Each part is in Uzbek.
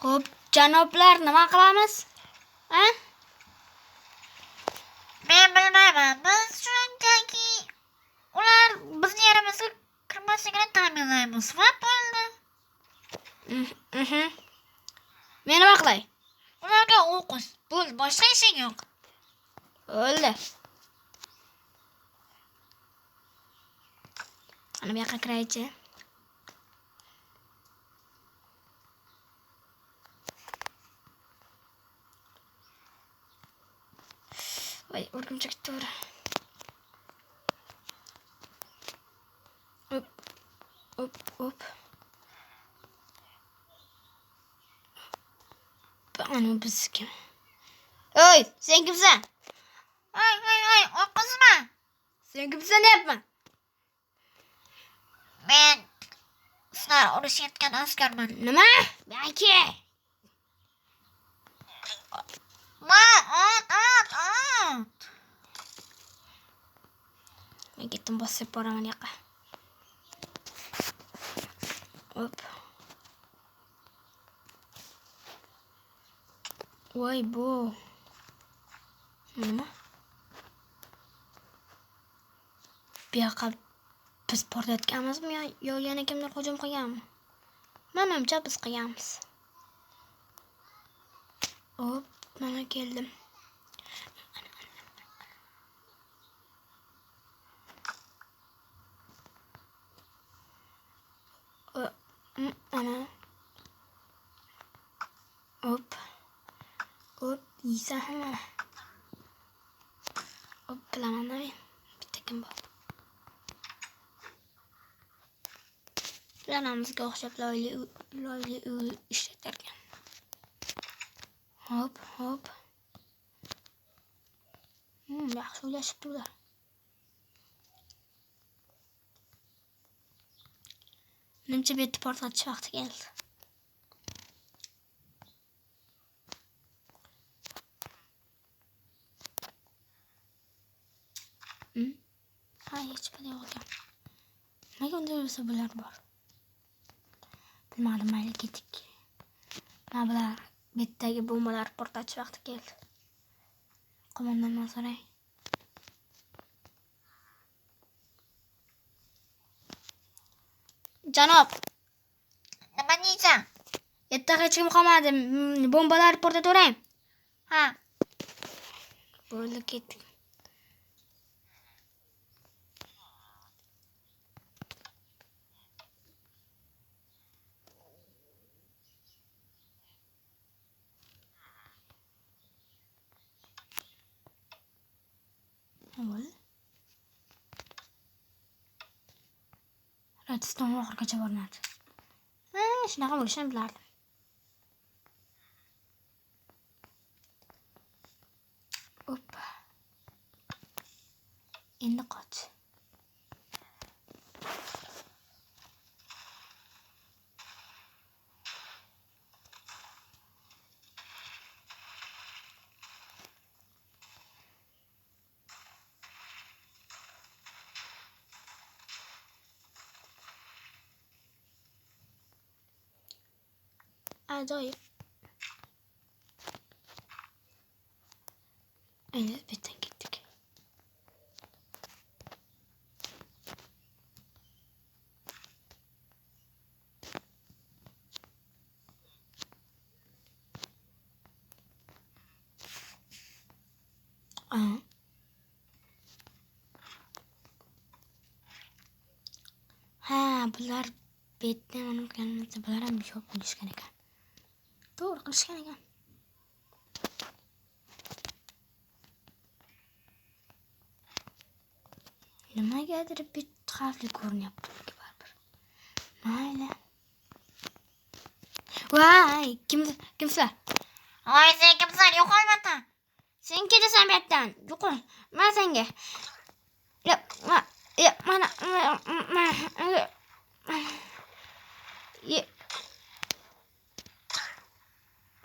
Xo'p, janoblar, nima qilamiz? Ha? Men bilmayman. Biz shunchaki ular bizning yerimizga kirmasligini ta'minlaymiz va bo'ldi. Men nima qilay? Ularga o'qis. Bo'ldi, boshqa ishing yo'q. Bo'ldi. Ana bu yoqqa kiraychi. Voy, o'rgimchak to'g'ri. Hop. Ana bizga. Oy, sen kimsan? Ay, o'qizma. Sen kimsan deyapman? Men sizlar urushayotgan askarman. Nima? Balki. Ot. Men ketdim, bosib boraman yoqqa. Hop. Voy bu. Nima? Bu yoqqa biz portayotganmizmi yo yana kimdir hujum qilganmi? Menimcha biz qilganmiz. Hop, mana keldim. Ana. Hop, yiysan hamma. Hop, bilaman men. Bitta kim bor. Yanamizga o'xshab loyli ishlatarkan. Hop. Yaxshi o'ylashibdi ular. Menimcha bu yerda portlatish vaqti keldi. Hech bir yo'q ekan. Nimaga unday bo'lsa bular bor? Bilmadim, mayli ketdik. Mana bular betdagi bombalar portlatish vaqti keldi. Qo'mondondan so'ray. Janob, Nima deysan? yerda hech kim qolmadi. Bombalar portatavering. Ha. Bo'ldi, ketdik. Radiston oxirigacha bormadi. Shunaqa bo'lishini bilardim. Hop. Endi qoch. Ajoyib. Endi betdan ketdik. Ha, bular betdan mana qilganimizda bular ham yo'q qilishgan ekan. To'g'ri qilishgan ekan. Nimagadir bit xavfli ko'rinyapti baribir. Mayli. Voy, kimsan? Voy, sen kimsan? Yo'qolmata. Sen ketasan bu yerdan. Yo'qol. Men senga. Mana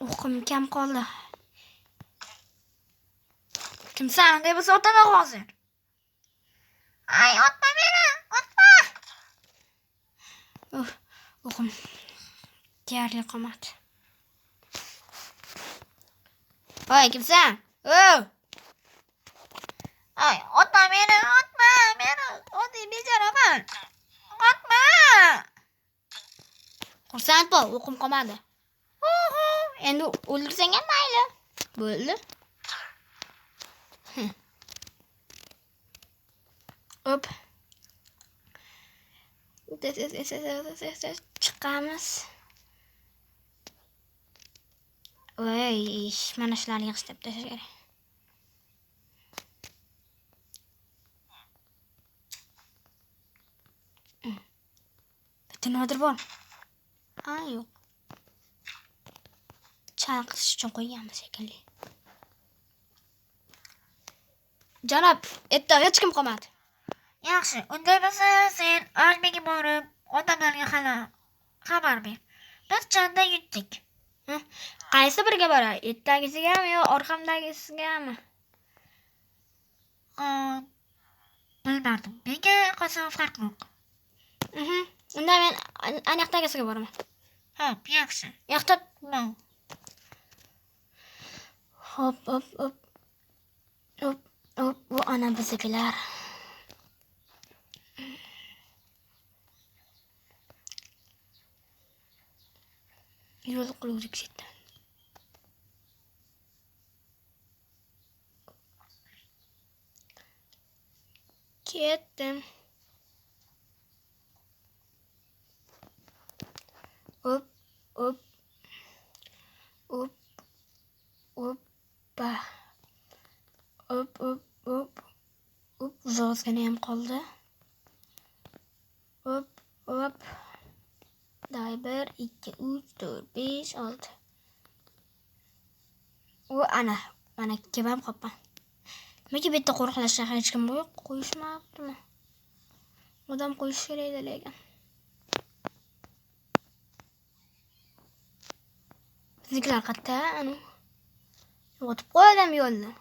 o'qim kam qoldi. Kimsan? Deb o'taman hozir. Ay, otma meni. Otma. O'qim. Deyarli qolmadi. Hoy, kimsan? Oh! Ay, otma meni, otma meni. Oddiy bejaraman. Otma. Xursand bo'l, o'qim qolmadi. Endi o'ldirsang ham mayli. Bo'ldi. Hop. Chiqamiz. Voy, mana shularni yig'ishtirib tashlash kerak. Bitta nodir bor. Yo'q. Chalg'itish uchun qo'yganmiz shekilli. Janob, erta hech kim qolmadi. Yaxshi, unday bo'lsa sen armiyaga borib, odamlarga xabar ber. Biz chanda yutdik. Qaysi biriga boray? Ertagisigami yo orqamdagisigami? Bilmadim. Menga qolsa farq yo'q. Unda men aniqdagisiga boraman. Xo'p, yaxshi. Yo'qda hop. Bu ana biznikilar. Yo'l qiluvdik setdan. Ketdim. Hop. Ozgina ham qoldi. Hop. Davay 1, 2, 3, 4, 5, 6. Ana kebab qopman. Nimaga bu yerda qo'riqlashga hech kim yo'q? Qo'yishmabdimi? Odam qo'yish kerak lekin. Biznikilar qayerda? Yo'qotib qo'ydim yo'lni.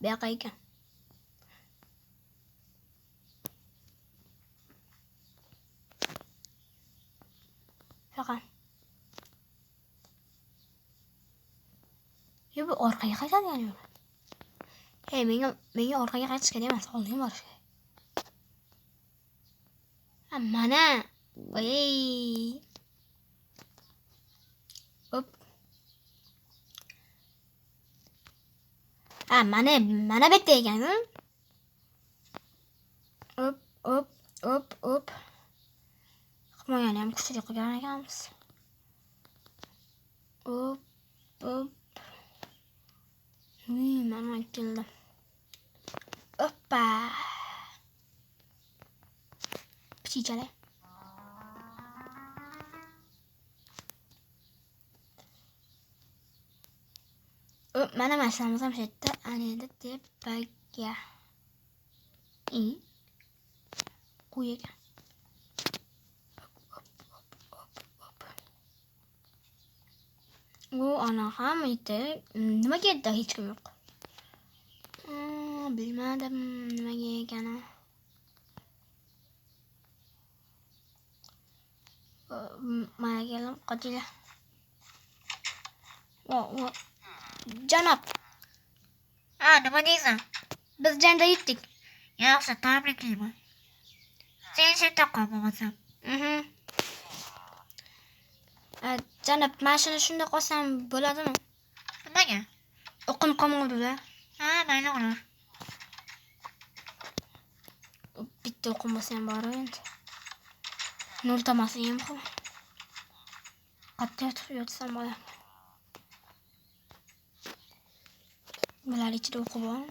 Bu yoqqa ekan. Yo'q. Bu orqaga qaytadigan yo'l. Menga orqaga qaytish kerak emas, oldinga borish kerak. Mana. Voy. Hop. Mana bitta ekan. Hop. Qilmagani ham kuchli qilgan ekanmiz. Hop. Mana keldim. Hoppa. Pichichala. Mana mashinamiz ham shu yerda. Ana endi tepaga. Qo'y ekan. Ana ham edi. Nimaga yerda hech kim yo'q? Bilmadim nimaga ekani. Mana keldim, qochinglar. Janob. Nima deysan? Biz jangda yutdik. Yaxshi, tabriklayman. Sen shu yerda qol bo'lmasam. Janob, mashina shunda qolsam bo'ladimi? Nimaga? O'qim qolmadi-da. Mayli ular. Bitta o'qim bo'lsa ham bor endi. Nol tamasi ham qol. Qattiq yotsam bo'laman. Bular ichida o'qib bor.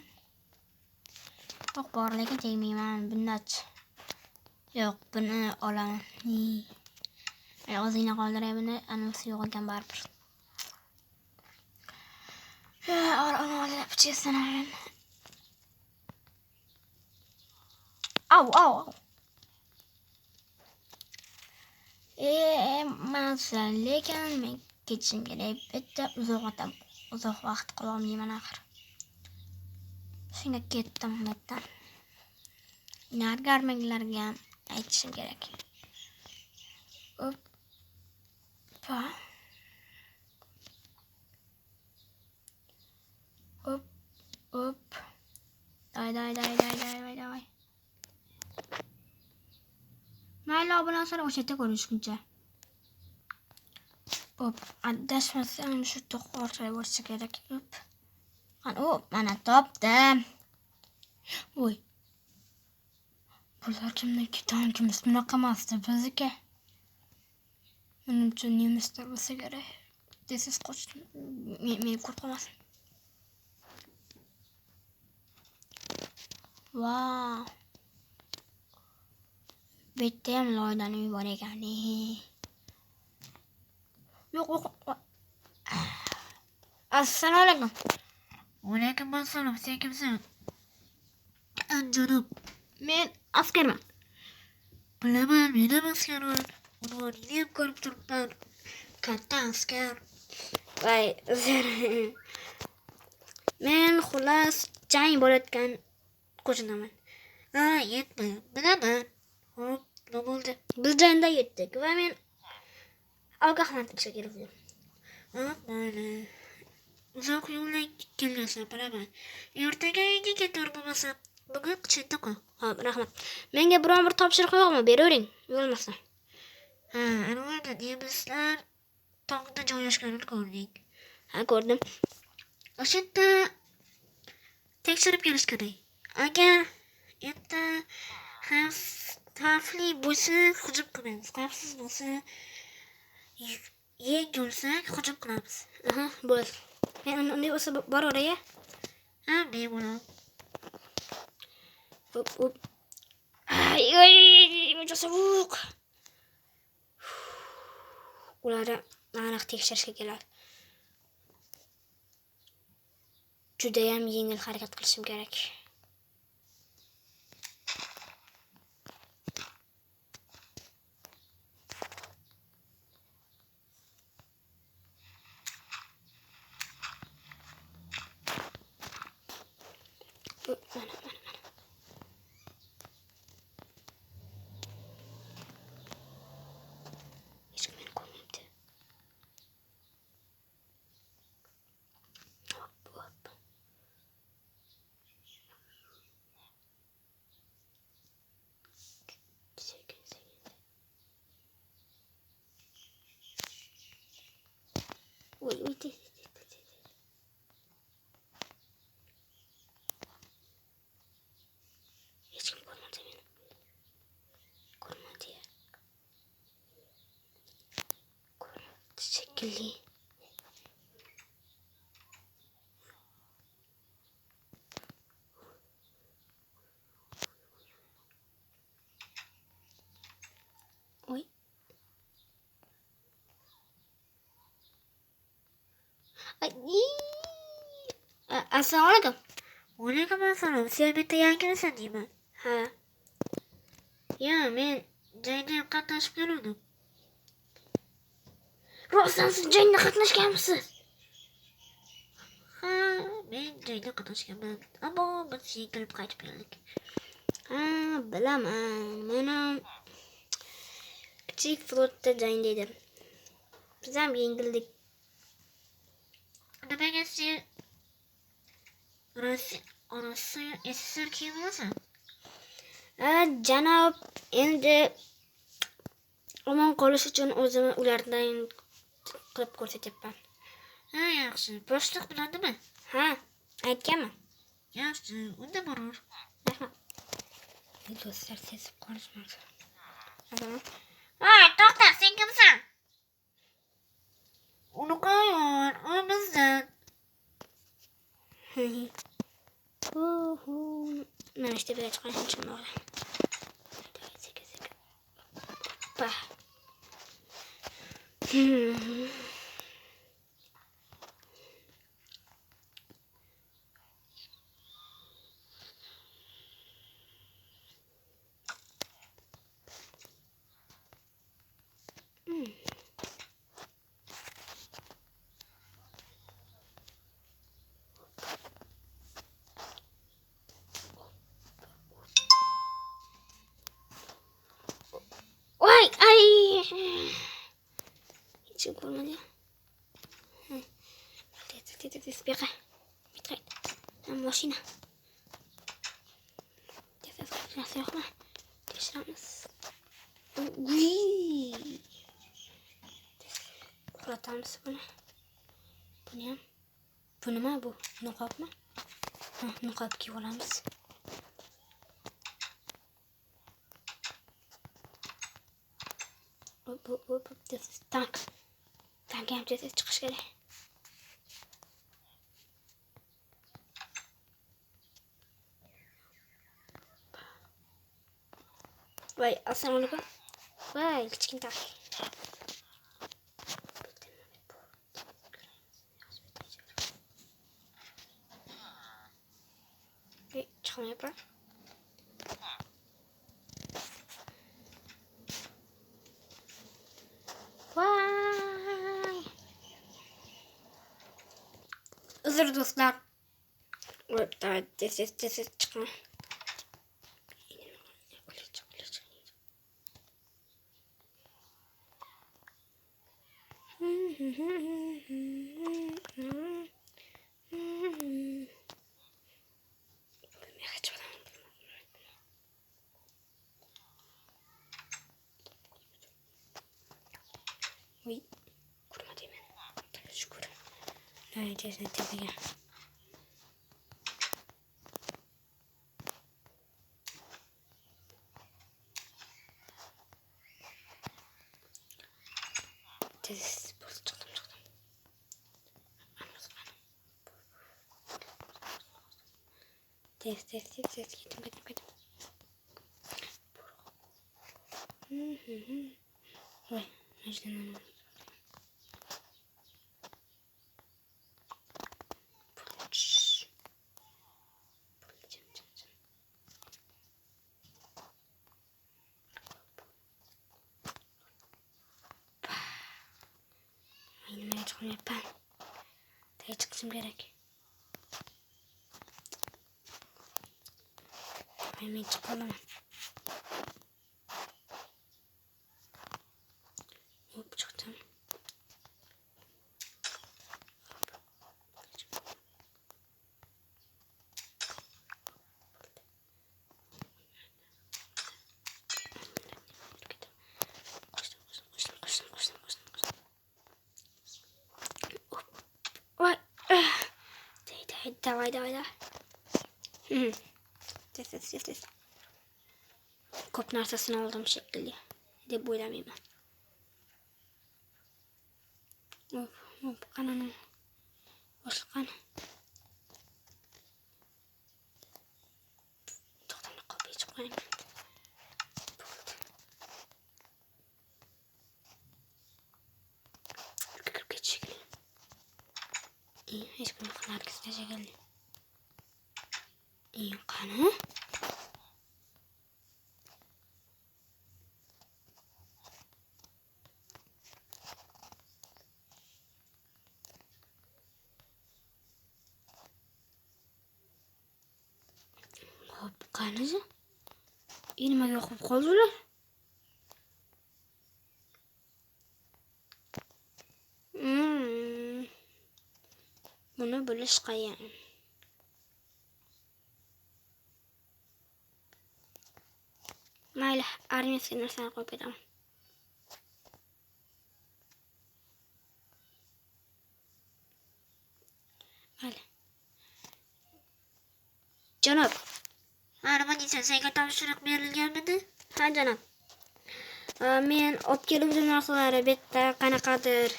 O'q bor, lekin tegmayman. Bundachi. Yo'q, buni olaman. O'zingni qoldiray buni, anasi yo'q ekan baribir. Onu olib pichesanaman. Au. Mazza, lekin men ketishim kerak. Bitta uzoq vaqt qololmayman axir. Shunga ketdim bundan. Nargarmanglarga ham aytishim kerak. Hoppa. Ondan sonra o çete konuşunca. Hop. Adlaşmasam şu tok ortaya vursa gerek. Hop. Hop. Bana toptum. Oy. Bunlar kimden iki tane kimimiz bırakamazdı bizi ki. Benim için niye olsa gerek. Desiz koştum. Beni kurtulamaz. Wow. Bittim lordan mübarek yani. Yok. Assalamualaikum. Aleykümselam. Sen kimsin? Canım. Men askerman. Bilemem. Benim asker var. Onu oynayayım korktuktan. Katta asker. Vay sen. Men xulas jang bo'layotgan qo'shinaman. Ha yetme. Bilemem. Hop ne oldu? Biz jangda yetdik va men ogohlantirishga keldim. Ha böyle. Uzak yo'ldan kelgansan bilaman. Ertaga uyga ketar bo'lmasam. Bugun chetda qol. Hop, rahmat. Menga biron bir topshiriq yo'qmi? Beravering, bo'lmasa. Ha, anvarda nemislar tog'da joylashganini ko'rdik. Ha, ko'rdim. O'sha yerda tekshirib kelish kerak. Agar endi xavfli bo'lsa hujum qilmaymiz. Xavfsiz bo'lsa yeng bo'lsak hujum qilamiz. Aha, bo'ldi. Men unday bo'lsa boraveraya. Ha, bemalol. Hop. Ay, buncha sovuq. Ularni aniq tekshirishga keladi. Judayam yengil harakat qilishim kerak. Mana. Hech kim meni ko'rmayapti. Hop. Sekin. Oy, hech kim ko'rmadi meni. Ko'rmadi shekilli. Oy. Assalomu alaykum. Aleykümselam. Sen bitta yangimisan deyman. Ha. Ya men jangda ham qatnashib keluvdim. Rostdan siz jangda qatnashganmisiz? Ha, men jangda qatnashganman. Ammo biz yengilib qaytib keldik. Ha, bilaman. Meni kichik flotda jangda edim. Biz ham yengildik. Nimaga sen Rossiya SSR kiyimisan? Janob, endi omon qolish uchun o'zimni ulardan qilib ko'rsatyapman. Ha, yaxshi. Boshliq biladimi? Ha, aytganman. Yaxshi, unda borur. Rahmat. Do'stlar sezib qolishmadi. Voy, to'xta, sen kimsan? Uni qo'yar, u bizdan. Mana işte bir açık açmışım orada. Sekiz. Bah. Hiç olmadı ya. Спека. Bitrate. Машина. Сейчас yok mu? Geçiremiz. Uy. Uğratamız bunu. Bu ne? Bu nima bu? Niqobmi? Ha, niqob kiyib olamiz. Bu tank. Tankga ham tez chiqish kerak. Voy, assalomu alaykum. Voy, kichkina tank. Chiqmayapman. Voy. Uzr do'stlar. Tez chiqma. Uy, kurma deyman. Shukr. Tezga. Tez chiqdim. Tez ketdim. Voy, majnun. Nimaga chiqmayapman? Tez chiqishim kerak. Men chiqib qolaman. Hop, chiqdim. Voy. Davay. Tez. Ko'p narsasini oldim shekilli deb o'ylamayman. Hop, qanani. Boshqa qani. To'xtamni qo'yib chiqib qo'yaman. Kirib ketish kerak. Hech kim qilarkizda shekilli. Qani? Hop, qanizi? Nimaga yoqib qoldilar? Buni bilish qiyin. Mayli, armiyasiga narsani qo'yib ketaman. Mayli. Janob. Nima deysan, senga topshiriq berilganmidi? Ha, janob. Men olib keluvdim narsalari bitta qanaqadir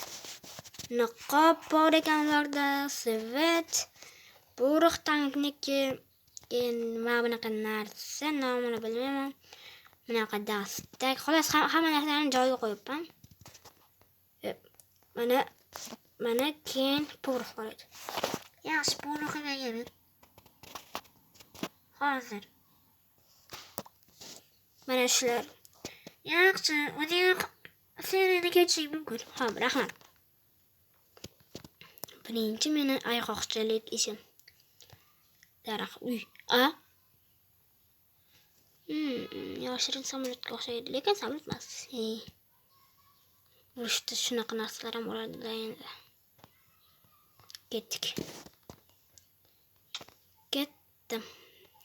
niqob bor ekan ularda, svet, buruq tankniki, nima bunaqa narsa, nomini bilmayman. Bunaqa dastak, xolos hamma narsani joyiga qo'yibman. Mana keyin buruq bor edi. Yaxshi, buruqini yebir. Hozir. Mana shular. Yaxshi, o'zing seni ketishing mumkin. Xo'p, rahmat. Birinchi meni ayg'oqchilik ishim. Daraxt uy. Yoshirin samolyotga o'xshaydi, lekin samolyot emas. Urushda shunaqa narsalar ham bo'ladi endi. Ketdim.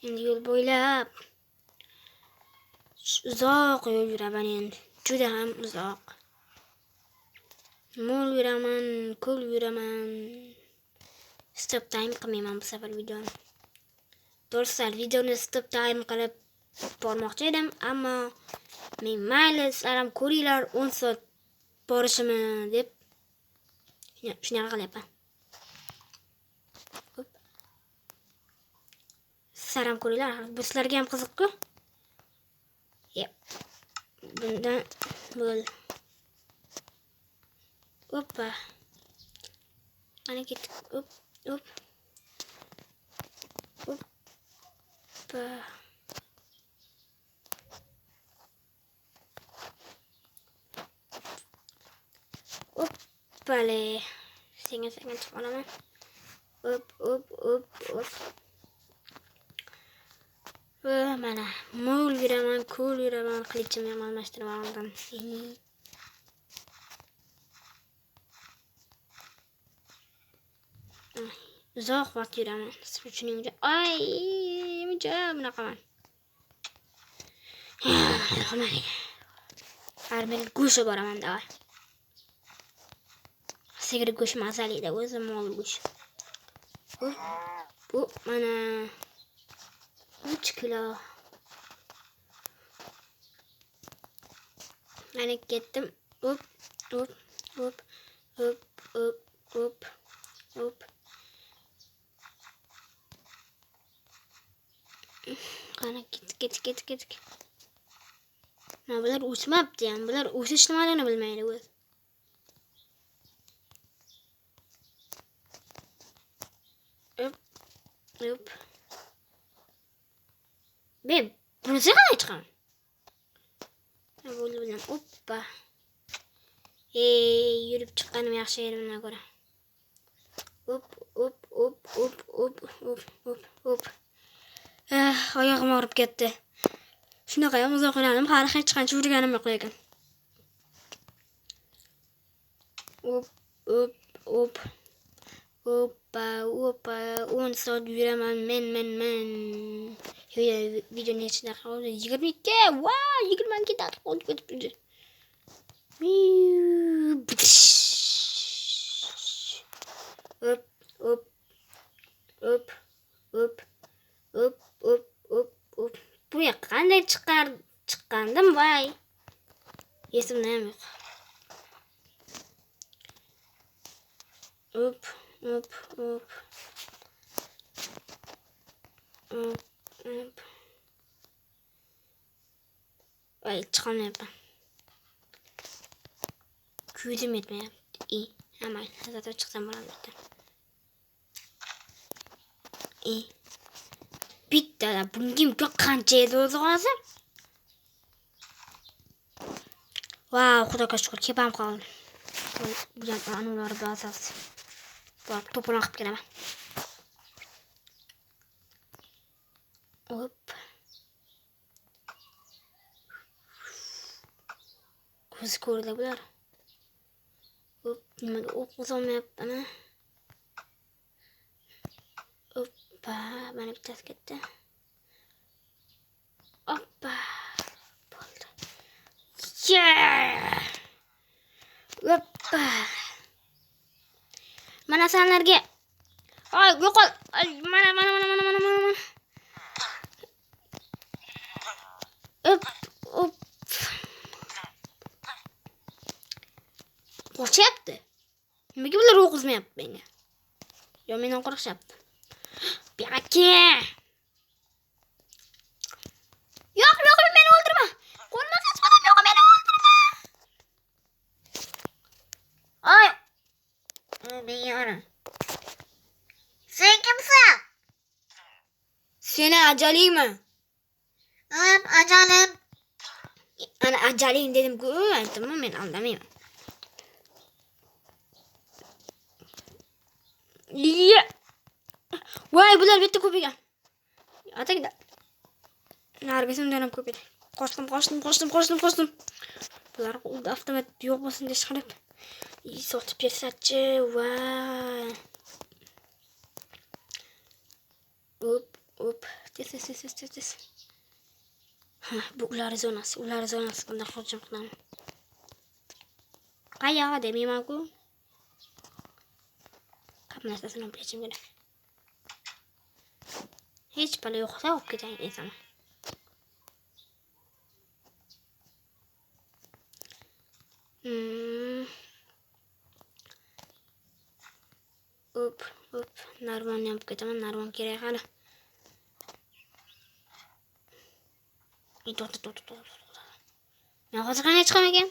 Endi yo'l bo'ylab Uzoq yo'l yuraman endi. Juda ham uzoq. Mo'l yuraman, ko'l yuraman. Stop time qilmayman bu safar videoni. Do'stlar, videoni stop time qilib bormoqchi edim, ammo men mayli, sizlar ham ko'ringlar, 10 soat borishimni deb shunaqa qilyapman. Sizlar ham ko'ringlar, bu sizlarga ham qiziq-ku. Bundan bo'l. Hoppa. Ana ketdik. Hop. Hoppa. Hoppale. Senga chiqib olaman. Hop. Mana mo'l yuraman, ko'l yuraman, qilichimni ham almashtirib oldim. Uzoq vaqt yuraman. Shuning uchun bunaqaman. Armel go'sht boraman da. Sigir go'sht mazali edi, o'zi mo'l go'sht. Bu mana 3 kilo. Mana ketdim. Hop. Qani ketdik. Mana bular o'smabdi ham. Bular o'sish nimaligini bilmaydi o'zi. Hop. Ben bunisi qanday chiqaman? Bo'ldi bilan. Hoppa. Yurib chiqqanim yaxshi edi bundan ko'ra. Hop. Oyog'im og'rib ketdi. Shunaqa ham uzoq o'ynadim, hali hech qancha yurganim yo'q lekin. Hoppa. 10 soat yuraman men. Video nechida qoldi? 22. Wow, 22 daqiqa qoldi ketibdi. Hop. Bu qanday chiqqandim voy. Esimda ham yo'q. Hop. Voy, chiqolmayapman. Ko'zim yetmayapti. Amal, zato chiqsam bo'ladi. Bittada bunga imkon qancha edi o'zi hozir? Wow, xudoga shukr, kepam qoldi. Bu ham anulari ba'zisi. Bor, to'polon qilib kelaman. Hop. Ko'z ko'rdi bular. Hop, nimaga o'q uzolmayapman? Hoppa, mana bittasi ketdi. Hoppa. Bo'ldi. Hoppa. Mana sanlarga. Ay, yo'qol. Mana. Hop. Qo'shyapti. Nimaga bular o'q uzmayapti menga? Yo, mendan qo'rqishyapti. Baka. Yo'q, meni o'ldirma. Qo'lma qasqadan yo'q, meni o'ldirma. Ay. Meyora. Sen kimsan? Seni ajalingmi? Ajalim. Ana ajaling dedim-ku, aytdimmi, men aldamayman. Voy, bular bitta ko'paygan. Atagda. Nargisimdan ham ko'paydi. Qochdim. Bular avtomat yo'q bo'lsin deb chiqarib. Sotib bersachi, voy. Hop. Tes. Bu ular zonasi. Ular zonasi qildi hujum qilaman. Qayoqqa demayman-ku. Qap narsasini olib ketishim kerak. Hech balo yo'qsa olib ketay desam. Hop. Narvonni olib ketaman. Narvon kerak hali. To'xta. Men hozir qanday chiqaman ekan?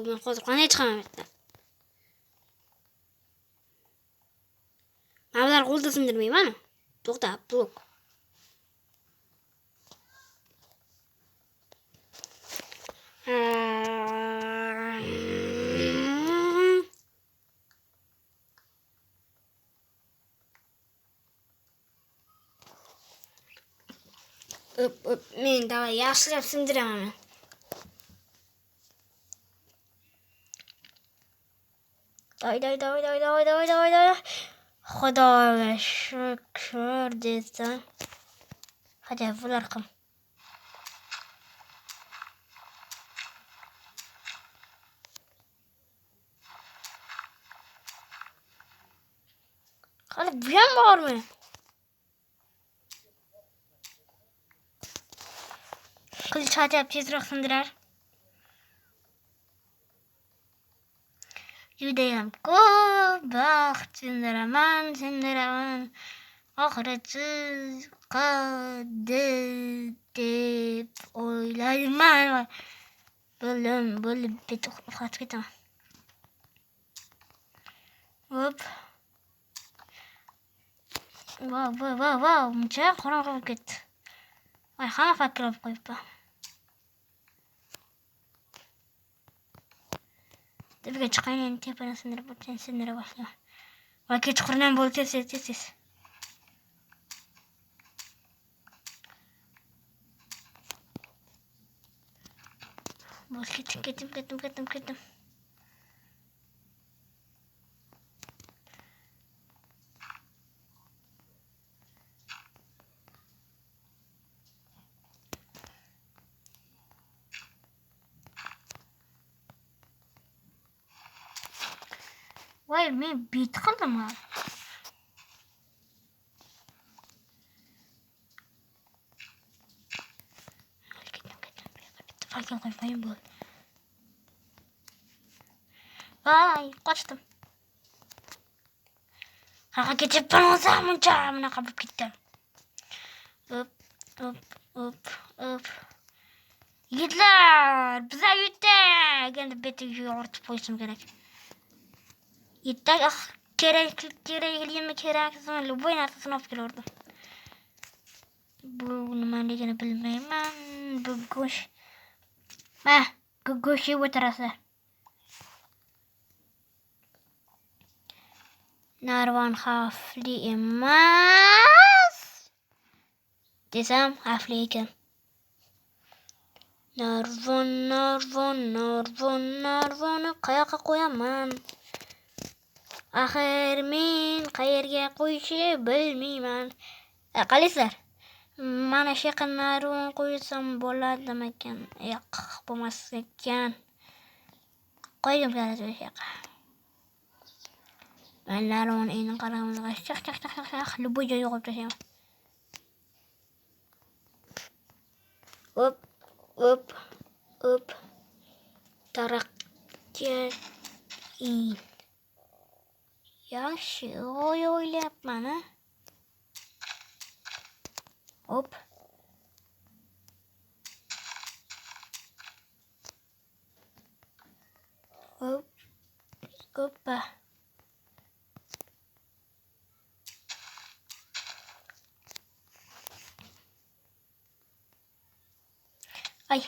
Men hozir qanday chiqaman bitta? Mana bular qo'lda sindirmayman. To'xta, blok. Men davay yaxshilab sindiraman men. Davay. Xudoga shukr desam. Hadi bular qil. Hali bu ham bormi? Qilich hajab tezroq sindirar. Judayam ko'p vaqt sindiraman. Oxiri chiqadi deb o'ylayman. Bo'lib bitta uxlatib ketaman. Hop. Wow, muncha qorong'i bo'lib ketdi. Voy, hamma fakir olib qo'yibman. Tepaga chiqayin, tepani sindira boshlayman. Voy, kechqurun bo'ldi tez. Bo'l, ketdim. Voy, men bit qildim ha. Fakir qo'ymayman bo'l. Voy, qochdim. Qaqa ketib bo'lsam muncha bunaqa bo'lib ketdim. Hop. Yigitlar, biza yutdik. Endi betiga yo'rtib qo'yishim kerak. Yutdik, keraksizmi? Любой narsasini olib kelardim. Bu nimaligini bilmayman. Bu go'sht. Go'sht yeb o'tirasizlar. Narvon xavfli emas desam xavfli ekan. Narvonni qayoqqa qo'yaman? Axir men qayerga qo'yishni bilmayman. Qalaysizlar? Mana shu yoqqa narvon qo'ysam bo'ladimikan? Yo'q, bo'lmas ekan. Qo'ydim shu yoqqa. Men narvon endi qaramizga shaq, любой joyga qo'yib tashlayman. Hop. Taraqqiyot. Yaxshi o'ylayapman. Hop. Hoppa. Ay.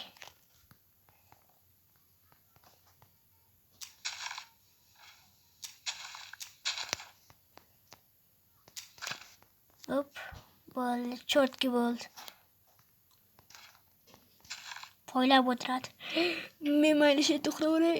Hop. Bo'ldi. Cho'rtki bo'ldi. Poylab o'tiradi. Men mayli shu to'xtavray.